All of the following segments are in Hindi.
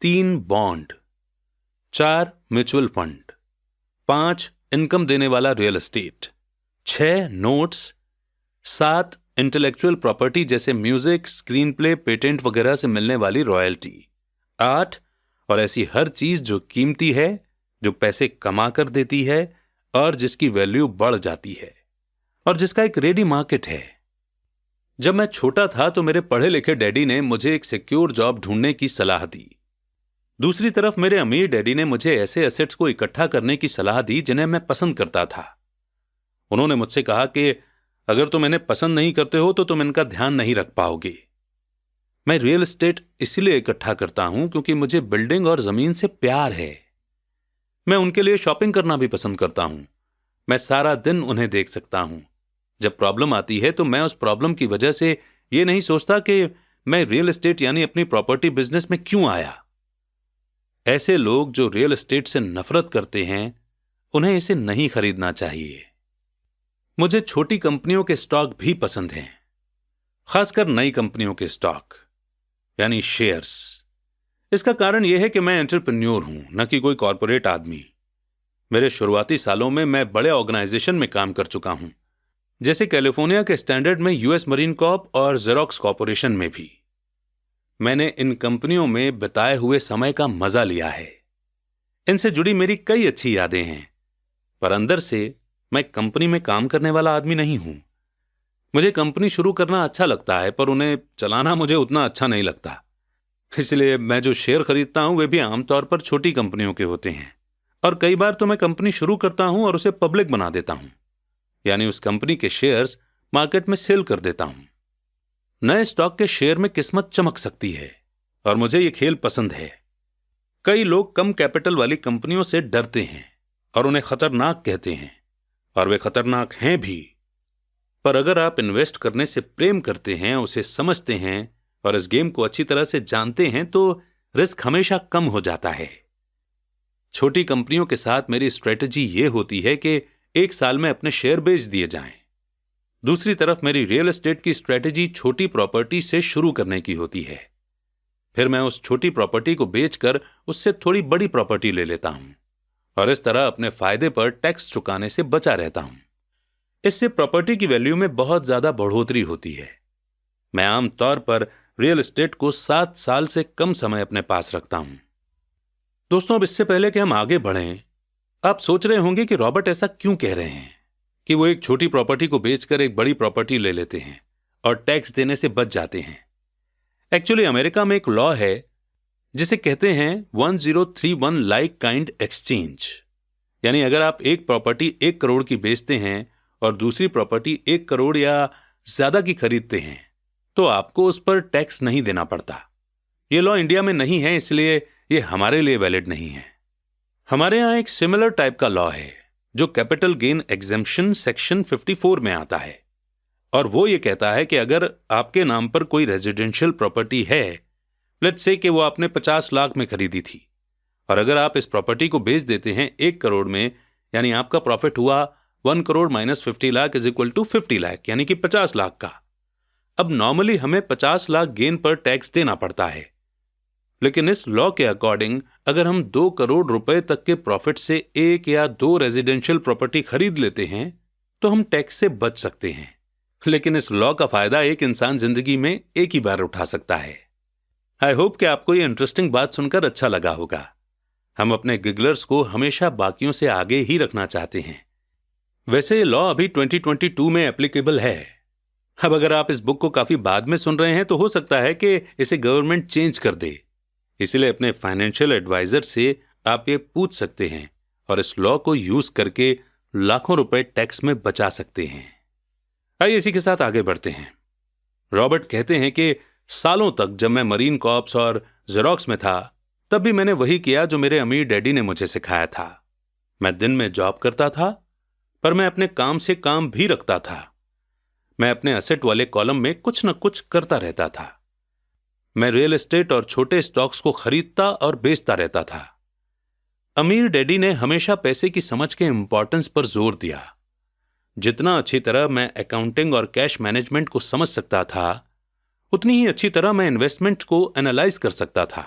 3 बॉन्ड, 4 म्यूचुअल फंड, 5 इनकम देने वाला real estate, 6 notes, 7 intellectual property जैसे म्यूजिक, स्क्रीन प्ले, पेटेंट वगैरह से मिलने वाली रॉयल्टी, 8 और ऐसी हर चीज जो कीमती है, जो पैसे कमा कर देती है और जिसकी वैल्यू बढ़ जाती है और जिसका एक रेडी मार्केट है। जब मैं छोटा था तो मेरे पढ़े लिखे डैडी ने मुझे एक सिक्योर जॉब ढूंढने की सलाह दी। दूसरी तरफ मेरे अमीर डैडी ने मुझे ऐसे एसेट्स को इकट्ठा करने की सलाह दी जिन्हें मैं पसंद करता था। उन्होंने मुझसे कहा कि अगर तुम इन्हें पसंद नहीं करते हो तो तुम इनका ध्यान नहीं रख पाओगे। मैं रियल एस्टेट इसलिए इकट्ठा करता हूं क्योंकि मुझे बिल्डिंग और जमीन से प्यार है। मैं उनके लिए शॉपिंग करना भी पसंद करता हूं। मैं सारा दिन उन्हें देख सकता हूं। जब प्रॉब्लम आती है तो मैं उस प्रॉब्लम की वजह से यह नहीं सोचता कि मैं रियल एस्टेट यानी अपनी प्रॉपर्टी बिजनेस में क्यों आया। ऐसे लोग जो रियल एस्टेट से नफरत करते हैं, उन्हें इसे नहीं खरीदना चाहिए। मुझे छोटी कंपनियों के स्टॉक भी पसंद हैं, खासकर नई कंपनियों के स्टॉक यानी शेयर्स। इसका कारण यह है कि मैं एंटरप्रेन्योर हूं, न कि कोई कॉर्पोरेट आदमी। मेरे शुरुआती सालों में मैं बड़े ऑर्गेनाइजेशन में काम कर चुका हूं, जैसे कैलिफोर्निया के स्टैंडर्ड में यूएस मरीन कॉर्प और जेरोक्स कॉर्पोरेशन में भी। मैंने इन कंपनियों में बिताए हुए समय का मजा लिया है। इनसे जुड़ी मेरी कई अच्छी यादें हैं, पर अंदर से मैं कंपनी में काम करने वाला आदमी नहीं हूं। मुझे कंपनी शुरू करना अच्छा लगता है, पर उन्हें चलाना मुझे उतना अच्छा नहीं लगता। इसलिए मैं जो शेयर खरीदता हूं वे भी आमतौर पर छोटी कंपनियों के होते हैं, और कई बार तो मैं कंपनी शुरू करता हूं और उसे पब्लिक बना देता हूं, यानी उस कंपनी के शेयर्स मार्केट में सेल कर देता हूं। नए स्टॉक के शेयर में किस्मत चमक सकती है और मुझे यह खेल पसंद है। कई लोग कम कैपिटल वाली कंपनियों से डरते हैं और उन्हें खतरनाक कहते हैं, और वे खतरनाक हैं भी। पर अगर आप इन्वेस्ट करने से प्रेम करते हैं, उसे समझते हैं और इस गेम को अच्छी तरह से जानते हैं, तो रिस्क हमेशा कम हो जाता है। छोटी कंपनियों के साथ मेरी स्ट्रेटजी यह होती है कि 1 साल में अपने शेयर बेच दिए जाएं। दूसरी तरफ मेरी रियल एस्टेट की स्ट्रेटजी छोटी प्रॉपर्टी से शुरू करने की होती है। फिर मैं उस छोटी प्रॉपर्टी को बेचकर उससे थोड़ी बड़ी प्रॉपर्टी ले लेता हूं और इस तरह अपने फायदे पर टैक्स चुकाने से बचा रहता हूं। इससे प्रॉपर्टी की वैल्यू में बहुत ज्यादा बढ़ोतरी होती है। मैं आमतौर पर रियल एस्टेट को 7 साल से कम समय अपने पास रखता हूं। दोस्तों, अब इससे पहले कि हम आगे बढ़ें, आप सोच रहे होंगे कि रॉबर्ट ऐसा क्यों कह रहे हैं कि वो एक छोटी प्रॉपर्टी को बेचकर एक बड़ी प्रॉपर्टी ले लेते हैं और टैक्स देने से बच जाते हैं। एक्चुअली अमेरिका में एक लॉ है जिसे कहते हैं 1031 लाइक काइंड एक्सचेंज, यानी अगर आप एक प्रॉपर्टी 1 करोड़ की बेचते हैं और दूसरी प्रॉपर्टी 1 करोड़ या ज्यादा की खरीदते हैं, तो आपको उस पर टैक्स नहीं देना पड़ता। यह लॉ इंडिया में नहीं है, इसलिए यह हमारे लिए वैलिड नहीं है। हमारे यहां एक सिमिलर टाइप का लॉ है जो कैपिटल गेन एग्जेम्पशन सेक्शन 54 में आता है, और वो ये कहता है कि अगर आपके नाम पर कोई रेजिडेंशियल प्रॉपर्टी है, लेट्स से कि वो आपने 50 लाख में खरीदी थी, और अगर आप इस प्रॉपर्टी को बेच देते हैं 1 करोड़ में, यानी आपका प्रॉफिट हुआ 1 crore minus 50 lakh is equal to 50 lakh, यानी कि 50 लाख का। अब नॉर्मली हमें 50 लाख गेन पर टैक्स देना पड़ता है, लेकिन इस लॉ के अकॉर्डिंग अगर हम 2 करोड़ रुपए तक के प्रॉफिट से 1 या 2 रेजिडेंशियल प्रॉपर्टी खरीद लेते हैं तो हम टैक्स से बच सकते हैं। लेकिन इस लॉ का फायदा एक इंसान जिंदगी में एक ही बार उठा सकता है। आई होप कि आपको यह इंटरेस्टिंग बात सुनकर अच्छा लगा होगा। हम अपने गिगलर्स को हमेशा बाकियों से आगे ही रखना चाहते हैं। वैसे ये लॉ अभी 2022 में एप्लीकेबल है। अब अगर आप इस बुक को काफी बाद में सुन रहे हैं तो हो सकता है कि इसे गवर्नमेंट चेंज कर दे, इसलिए अपने फाइनेंशियल एडवाइजर से आप ये पूछ सकते हैं और इस लॉ को यूज करके लाखों रुपए टैक्स में बचा सकते हैं। आइए इसी के साथ आगे बढ़ते हैं। रॉबर्ट कहते हैं कि सालों तक जब मैं मरीन कॉर्प्स और जेरोक्स में था, तब भी मैंने वही किया जो मेरे अमीर डैडी ने मुझे सिखाया था। मैं दिन में जॉब करता था, पर मैं अपने काम से काम भी रखता था। मैं अपने असेट वाले कॉलम में कुछ न कुछ करता रहता था। मैं रियल एस्टेट और छोटे स्टॉक्स को खरीदता और बेचता रहता था। अमीर डैडी ने हमेशा पैसे की समझ के इंपॉर्टेंस पर जोर दिया। जितना अच्छी तरह मैं अकाउंटिंग और कैश मैनेजमेंट को समझ सकता था, उतनी ही अच्छी तरह मैं इन्वेस्टमेंट को एनालाइज कर सकता था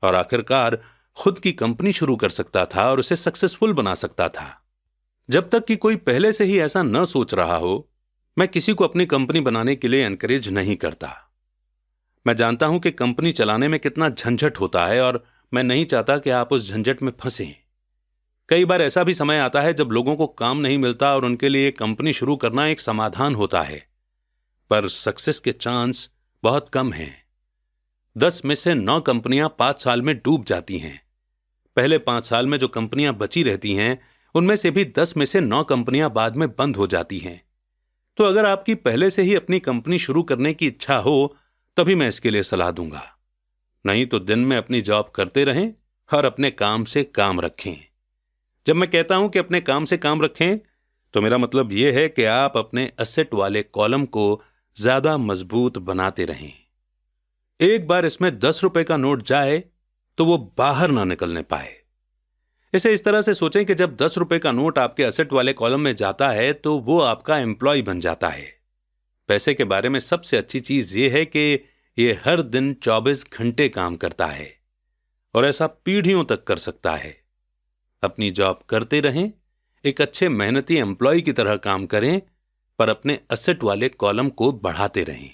और आखिरकार खुद की कंपनी शुरू कर सकता था और उसे सक्सेसफुल बना सकता था। जब तक कि कोई पहले से ही ऐसा न सोच रहा हो, मैं किसी को अपनी कंपनी बनाने के लिए एनकरेज नहीं करता। मैं जानता हूं कि कंपनी चलाने में कितना झंझट होता है और मैं नहीं चाहता कि आप उस झंझट में फंसें। कई बार ऐसा भी समय आता है जब लोगों को काम नहीं मिलता और उनके लिए कंपनी शुरू करना एक समाधान होता है, पर सक्सेस के चांस बहुत कम हैं। 10 में से 9 कंपनियां 5 साल में डूब जाती हैं। पहले 5 साल में जो कंपनियां बची रहती हैं, उनमें से भी 10 में से 9 कंपनियां बाद में बंद हो जाती हैं। तो अगर आपकी पहले से ही अपनी कंपनी शुरू करने की इच्छा हो, तभी मैं इसके लिए सलाह दूंगा। नहीं तो दिन में अपनी जॉब करते रहें और अपने काम से काम रखें। जब मैं कहता हूं कि अपने काम से काम रखें, तो मेरा मतलब यह है कि आप अपने एसेट वाले कॉलम को ज्यादा मजबूत बनाते रहें। एक बार इसमें 10 रुपए का नोट जाए तो वो बाहर ना निकलने पाए। इसे इस तरह से सोचें कि जब 10 रुपए का नोट आपके एसेट वाले कॉलम में जाता है तो वो आपका एम्प्लॉय बन जाता है। पैसे के बारे में सबसे अच्छी चीज ये है कि ये हर दिन 24 घंटे काम करता है और ऐसा पीढ़ियों तक कर सकता है। अपनी जॉब करते रहें, एक अच्छे मेहनती एम्प्लॉय की तरह काम करें, पर अपने एसेट वाले कॉलम को बढ़ाते रहें।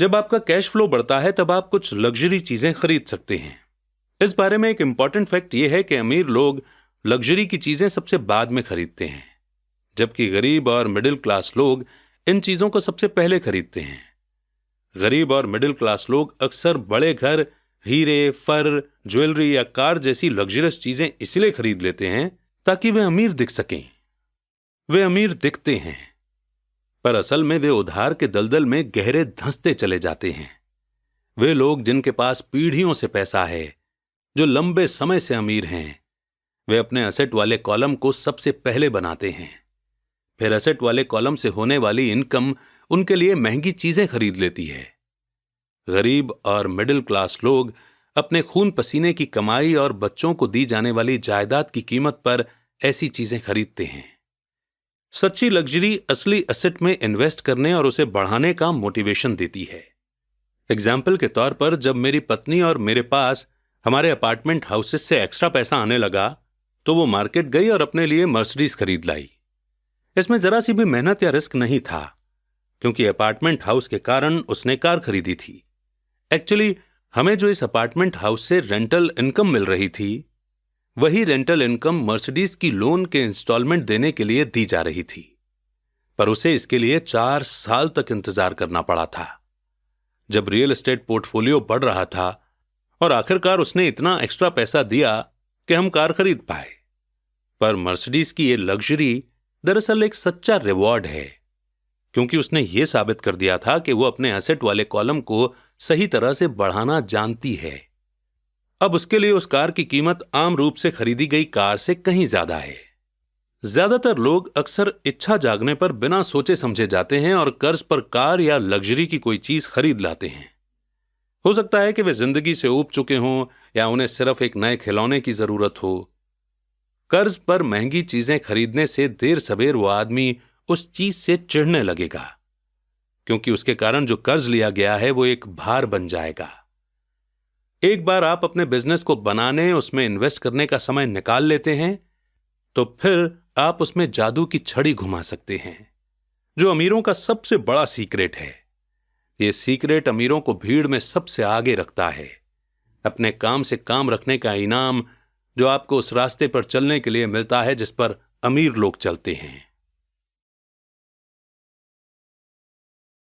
जब आपका कैश फ्लो बढ़ता है तब आप कुछ लग्जरी चीजें खरीद सकते हैं। इस बारे में एक इंपॉर्टेंट फैक्ट यह है कि अमीर लोग लग्जरी की चीजें सबसे बाद में खरीदते हैं, जबकि गरीब और मिडिल क्लास लोग इन चीजों को सबसे पहले खरीदते हैं। गरीब और मिडिल क्लास लोग अक्सर बड़े घर, हीरे, फर, ज्वेलरी या कार जैसी लग्जरियस चीजें इसलिए खरीद लेते हैं ताकि वे अमीर दिख सकें। वे अमीर दिखते हैं, पर असल में वे उधार के दलदल में गहरे धंसते चले जाते हैं। वे लोग जिनके पास पीढ़ियों से पैसा है, जो लंबे समय से अमीर हैं, वे अपने एसेट वाले कॉलम को सबसे पहले बनाते हैं। फिर एसेट वाले कॉलम से होने वाली इनकम उनके लिए महंगी चीजें खरीद लेती है। गरीब और मिडिल क्लास लोग अपने खून पसीने की कमाई और बच्चों को दी जाने वाली जायदाद की कीमत पर ऐसी चीजें खरीदते हैं। सच्ची लग्जरी असली एसेट में इन्वेस्ट करने और उसे बढ़ाने का मोटिवेशन देती है। एग्जाम्पल के तौर पर, जब मेरी पत्नी और मेरे पास हमारे अपार्टमेंट हाउसेस से एक्स्ट्रा पैसा आने लगा तो वो मार्केट गई और अपने लिए मर्सिडीज खरीद लाई। इसमें जरा सी भी मेहनत या रिस्क नहीं था, क्योंकि अपार्टमेंट हाउस के कारण उसने कार खरीदी थी। एक्चुअली हमें जो इस अपार्टमेंट हाउस से रेंटल इनकम मिल रही थी, वही रेंटल इनकम मर्सिडीज की लोन के इंस्टॉलमेंट देने के लिए दी जा रही थी, पर उसे इसके लिए 4 साल तक इंतजार करना पड़ा था। जब रियल एस्टेट पोर्टफोलियो बढ़ रहा था और आखिरकार उसने इतना एक्स्ट्रा पैसा दिया कि हम कार खरीद पाए। पर मर्सिडीज की ये लग्जरी दरअसल एक सच्चा रिवॉर्ड है, क्योंकि उसने ये साबित कर दिया था कि वो अपने एसेट वाले कॉलम को सही तरह से बढ़ाना जानती है। अब उसके लिए उस कार की कीमत आम रूप से खरीदी गई कार से कहीं ज्यादा है। ज्यादातर लोग अक्सर इच्छा जागने पर बिना सोचे समझे जाते हैं और कर्ज पर कार या लग्जरी की कोई चीज खरीद लाते हैं। हो सकता है कि वे जिंदगी से ऊब चुके हों या उन्हें सिर्फ एक नए खिलौने की जरूरत हो। कर्ज पर महंगी चीजें खरीदने से देर सबेर वो आदमी उस चीज से चिढ़ने लगेगा, क्योंकि उसके कारण जो कर्ज लिया गया है वो एक भार बन जाएगा। एक बार आप अपने बिजनेस को बनाने, उसमें इन्वेस्ट करने का समय निकाल लेते हैं, तो फिर आप उसमें जादू की छड़ी घुमा सकते हैं, जो अमीरों का सबसे बड़ा सीक्रेट है। यह सीक्रेट अमीरों को भीड़ में सबसे आगे रखता है। अपने काम से काम रखने का इनाम जो आपको उस रास्ते पर चलने के लिए मिलता है जिस पर अमीर लोग चलते हैं।